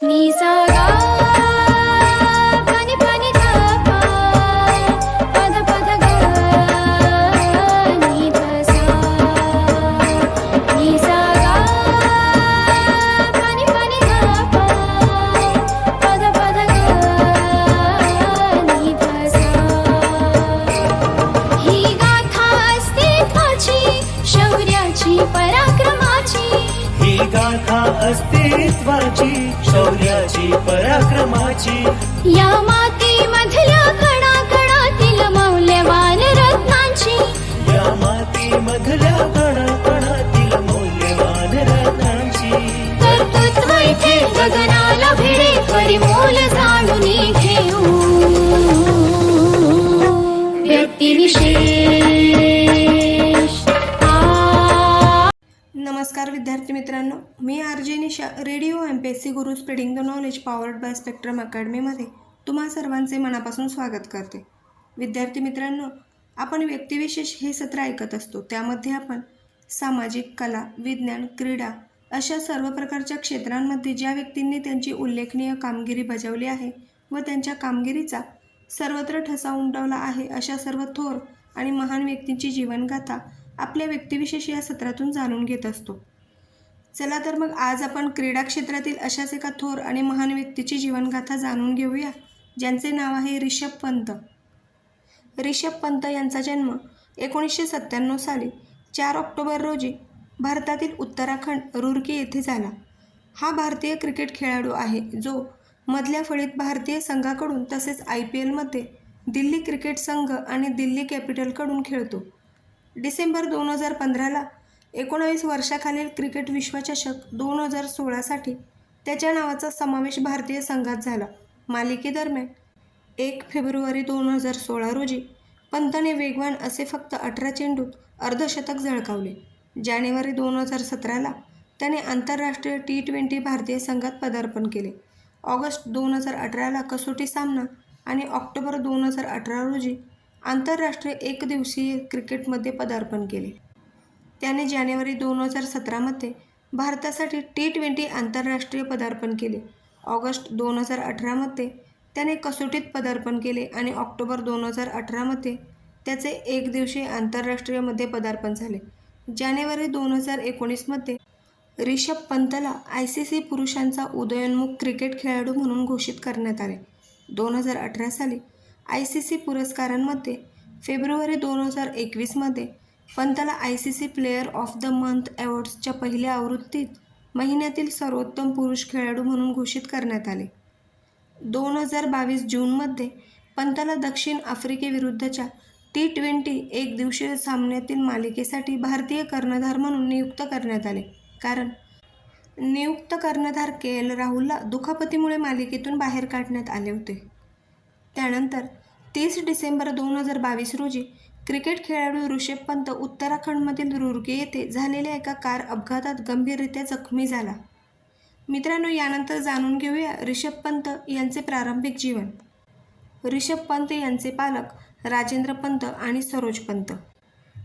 नि सा गा pani pani धा पा पद पद गा नि ध सा नि सा गा pani pani धा पा पद पद गा नि ध सा ही गाथा अस्तित्वाची शौर्याची पराक्रमाची ही गाथा अस्तित्वाची शौर्याची पराक्रमाची या मातीमधल्या कणाकणातील मौल्यवान रत्नांची या मातीमधल्या कणाकणातील मौल्यवान रत्नांची कर्तृत्व इथे गगनाला भिडे परिमोल जाणून घेऊ व्यक्तिविशेष नमस्कार विद्यार्थी मित्रांनो, मी RJ. Nisha radio MPSC Guru spreading the knowledge powered by Spectrum अकॅडमीमध्ये तुम्हा सर्वांचे मनापासून स्वागत करते. विद्यार्थी मित्रांनो, आपण व्यक्तिविशेष हे सत्र ऐकत असतो. त्यामध्ये आपण सामाजिक, कला, विज्ञान, क्रीडा अशा सर्व प्रकारच्या क्षेत्रांमध्ये ज्या व्यक्तींनी त्यांची उल्लेखनीय कामगिरी बजावली आहे व त्यांच्या कामगिरीचा सर्वत्र ठसा उमटवला आहे अशा सर्व थोर आणि महान व्यक्तींची जीवनगाथा आपल्या व्यक्तिविशेष या सत्रातून जाणून घेत असतो. चला तर मग आज आपण क्रीडा क्षेत्रातील अशाच एका थोर आणि महान व्यक्तीची जीवनगाथा जाणून घेऊया, ज्यांचे नाव आहे रिषभ पंत. रिषभ पंत यांचा जन्म 1997 साली 4 ऑक्टोबर रोजी भारतातील उत्तराखंड रुरकी येथे झाला. हा भारतीय क्रिकेट खेळाडू आहे जो मधल्या फळीत भारतीय संघाकडून तसेच IPLमध्ये दिल्ली क्रिकेट संघ आणि दिल्ली कॅपिटलकडून खेळतो. डिसेंबर 2015ला 19 वर्षाखालील क्रिकेट विश्वचषक 2016साठी त्याच्या नावाचा समावेश भारतीय संघात झाला. मालिकेदरम्यान 1 फेब्रुवारी 2016 रोजी पंतने वेगवान असे फक्त 18 चेंडूत अर्धशतक झळकावले. जानेवारी 2017ला त्याने आंतरराष्ट्रीय T20 भारतीय संघात पदार्पण केले. ऑगस्ट 2018ला कसोटी सामना आणि ऑक्टोबर 2018 रोजी आंतरराष्ट्रीय एकदिवसीय क्रिकेटमध्ये पदार्पण केले. त्याने जानेवारी 2017मध्ये भारतासाठी T20 आंतरराष्ट्रीय पदार्पण केले. ऑगस्ट 2018मध्ये त्याने कसोटीत पदार्पण केले आणि ऑक्टोबर 2018मध्ये त्याचे एकदिवसीय आंतरराष्ट्रीयमध्ये पदार्पण झाले. जानेवारी 2019मध्ये रिषभ पंतला ICC पुरुषांचा उदयोन्मुख क्रिकेट खेळाडू म्हणून घोषित करण्यात आले. 2018 साली ICC पुरस्कारांमध्ये फेब्रुवारी 2021मध्ये पंतला ICC player of the month अवॉर्ड्सच्या पहिल्या आवृत्तीत महिन्यातील सर्वोत्तम पुरुष खेळाडू म्हणून घोषित करण्यात आले. 2022 जूनमध्ये पंतला दक्षिण आफ्रिकेविरुद्धच्या T20 एकदिवसीय सामन्यातील मालिकेसाठी भारतीय कर्णधार म्हणून नियुक्त करण्यात आले, कारण नियुक्त कर्णधार KL राहुलला दुखापतीमुळे मालिकेतून बाहेर काढण्यात आले होते. त्यानंतर 30 डिसेंबर 2022 रोजी क्रिकेट खेळाडू ऋषभ पंत उत्तराखंडमधील रुरकी येथे झालेल्या एका कार अपघातात गंभीररित्या जखमी झाला. मित्रांनो, यानंतर जाणून घेऊया रिषभ पंत यांचे प्रारंभिक जीवन. रिषभ पंत यांचे पालक राजेंद्र पंत आणि सरोज पंत.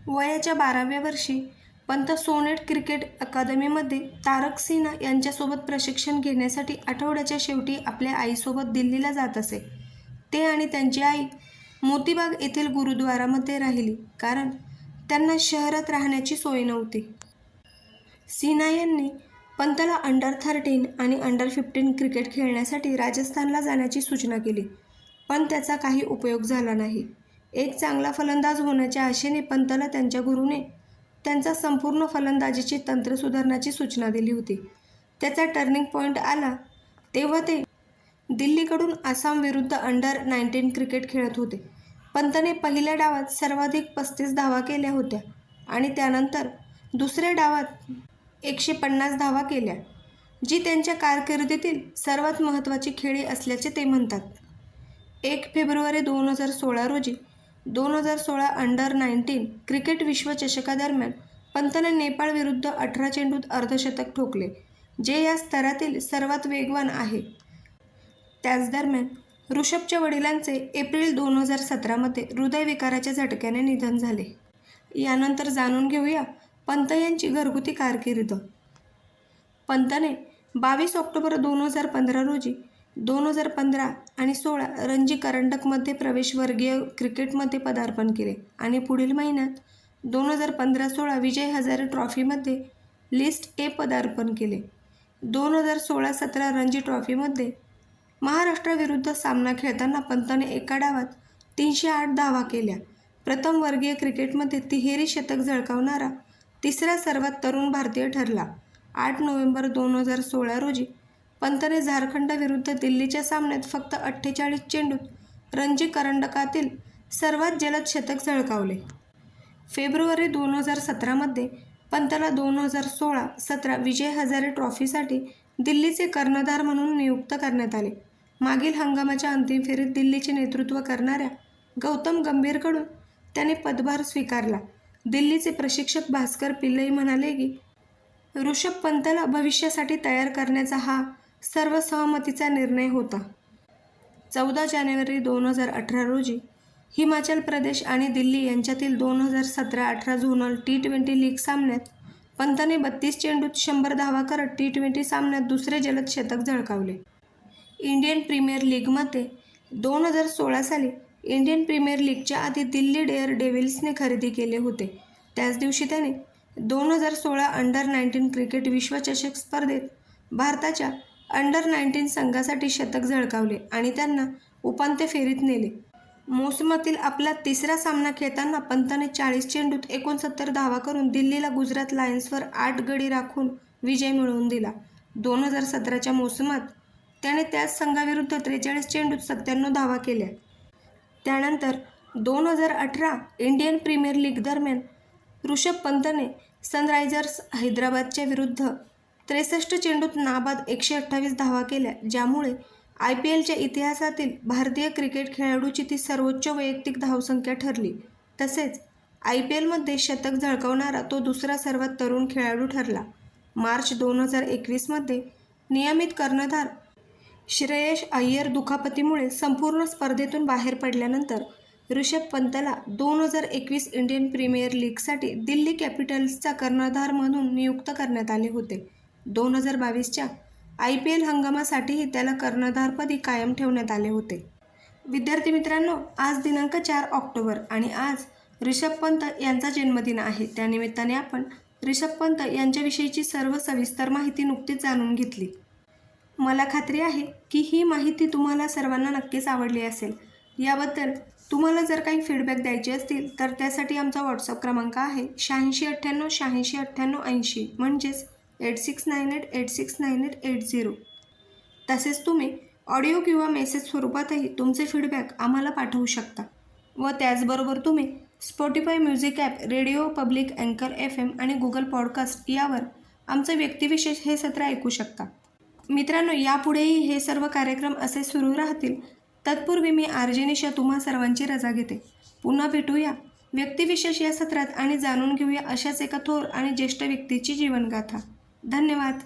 वयाच्या 12व्या वर्षी पंत सोनेट क्रिकेट अकादमीमध्ये तारक सिन्हा यांच्यासोबत प्रशिक्षण घेण्यासाठी आठवड्याच्या शेवटी आपल्या आईसोबत दिल्लीला जात असे. ते आणि त्यांची आई मोतीबाग येथील गुरुद्वारामध्ये राहिली, कारण त्यांना शहरात राहण्याची सोय नव्हती. सिन्हा यांनी पंतला अंडर-13 आणि अंडर-15 क्रिकेट खेळण्यासाठी राजस्थानला जाण्याची सूचना केली, पण त्याचा काही उपयोग झाला नाही. एक चांगला फलंदाज होण्याच्या आशेने पंतला त्यांच्या गुरुने त्यांचा संपूर्ण फलंदाजीचे तंत्र सुधारण्याची सूचना दिली होती. त्याचा टर्निंग पॉईंट आला तेव्हा ते दिल्लीकडून आसाम विरुद्ध अंडर-19 क्रिकेट खेळत होते. पंतने पहिल्या डावात सर्वाधिक 35 धावा केल्या होत्या आणि त्यानंतर दुसऱ्या डावात 150 धावा केल्या, जी त्यांच्या कारकिर्दीतील सर्वात महत्त्वाची खेळी असल्याचे ते म्हणतात. 1 फेब्रुवारी 2016 रोजी 2016 अंडर-19 क्रिकेट विश्वचषकादरम्यान पंतने नेपाळ विरुद्ध 18 चेंडूत अर्धशतक ठोकले, जे या स्तरातील सर्वात वेगवान आहे. त्याच दरम्यान ऋषभच्या वडिलांचे एप्रिल 2017मध्ये हृदयविकाराच्या झटक्याने निधन झाले. यानंतर जाणून घेऊया पंत यांची घरगुती कारकीर्द. पंतने 22 ऑक्टोबर 2015 रोजी 2015 आणि 16 रणजी करंडकमध्ये प्रवेशवर्गीय क्रिकेटमध्ये पदार्पण केले आणि पुढील महिन्यात 2015-16 विजय हजारे ट्रॉफीमध्ये लिस्ट ए पदार्पण केले. 2016-17 रणजी ट्रॉफीमध्ये महाराष्ट्राविरुद्ध सामना खेळताना पंतने एका डावात 308 धावा केल्या. प्रथम वर्गीय क्रिकेटमध्ये तिहेरी शतक झळकावणारा तिसरा सर्वात तरुण भारतीय ठरला. 8 नोव्हेंबर 2016 रोजी पंतने झारखंडविरुद्ध दिल्लीच्या सामन्यात फक्त 48 चेंडूत रणजी करंडकातील सर्वात जलद शतक झळकावले. फेब्रुवारी 2017 मध्ये पंतला 2016-17 विजय हजारे ट्रॉफीसाठी दिल्लीचे कर्णधार म्हणून नियुक्त करण्यात आले. मागील हंगामाच्या अंतिम फेरीत दिल्लीचे नेतृत्व करणाऱ्या गौतम गंभीरकडून त्याने पदभार स्वीकारला. दिल्लीचे प्रशिक्षक भास्कर पिल्लई म्हणाले की ऋषभ पंतला भविष्यासाठी तयार करण्याचा हा सर्वसहमतीचा निर्णय होता. 14 जानेवारी 2018 रोजी हिमाचल प्रदेश आणि दिल्ली यांच्यातील 2017-18 झोनल T20 लीग सामन्यात पंतने 32 चेंडूत 100 धावा करत T20 सामन्यात दुसरे जलद शतक झळकावले. इंडियन प्रीमियर लीगमध्ये 2016 साली इंडियन प्रीमियर लीगच्या आधी दिल्ली डेअर डेव्हिल्सने खरेदी केले होते. त्याच दिवशी त्याने 2016 अंडर-19 क्रिकेट विश्वचषक स्पर्धेत भारताच्या अंडर-19 संघासाठी शतक झळकावले आणि त्यांना उपांत्य फेरीत नेले. मोसमातील आपला तिसरा सामना खेळताना पंतने 40 चेंडूत 69 धावा करून दिल्लीला गुजरात लायन्सवर 8 गडी राखून विजय मिळवून दिला. 2017च्या मोसमात त्याने त्याच संघाविरुद्ध 43 चेंडूत 97 धावा केल्या. त्यानंतर 2018 इंडियन प्रीमियर लीग दरम्यान ऋषभ पंतने सनरायझर्स हैदराबादच्या विरुद्ध 63 चेंडूत नाबाद 128 धावा केल्या, ज्यामुळे IPLच्या इतिहासातील भारतीय क्रिकेट खेळाडूची ती सर्वोच्च वैयक्तिक धावसंख्या ठरली. तसेच IPLमध्ये शतक झळकावणारा तो दुसरा सर्वात तरुण खेळाडू ठरला. मार्च 2021 मध्ये नियमित कर्णधार श्रेयस अय्यर दुखापतीमुळे संपूर्ण स्पर्धेतून बाहेर पडल्यानंतर ऋषभ पंतला 2021 इंडियन प्रीमियर लीगसाठी दिल्ली कॅपिटल्सचा कर्णधार म्हणून नियुक्त करण्यात आले होते. 2022च्या IPL हंगामासाठीही त्याला कर्णधारपदी कायम ठेवण्यात आले होते. विद्यार्थी मित्रांनो, आज दिनांक 4 ऑक्टोबर आणि आज ऋषभ पंत यांचा जन्मदिन आहे. त्यानिमित्ताने आपण ऋषभ पंत यांच्याविषयीची सर्व सविस्तर माहिती नुकतीच जाणून घेतली. मला खात्री आहे की ही माहिती तुम्हाला सर्वांना नक्कीच आवडली असेल. याबद्दल तुम्हाला जर काही फीडबॅक द्यायचे असतील तर त्यासाठी आमचा व्हॉट्सअप क्रमांक आहे 8698 86 98 80 म्हणजेच 8698869880. तसेच तुम्ही ऑडिओ किंवा मेसेज स्वरूपातही तुमचे फीडबॅक आम्हाला पाठवू शकता. व त्याचबरोबर तुम्ही Spotify music app, radio public, अँकर FM आणि गुगल पॉडकास्ट यावर आमचं व्यक्तिविशेष हे सत्र ऐकू शकता. मित्रांनो, यापुढेही हे सर्व कार्यक्रम असे सुरू राहतील. तत्पूर्वी मी RJ निशा तुम्हा सर्वांची रजा घेते. पुन्हा भेटूया व्यक्तिविशेष या सत्रात आणि जाणून घेऊया अशाच एका थोर आणि ज्येष्ठ व्यक्तीची जीवनगाथा. धन्यवाद.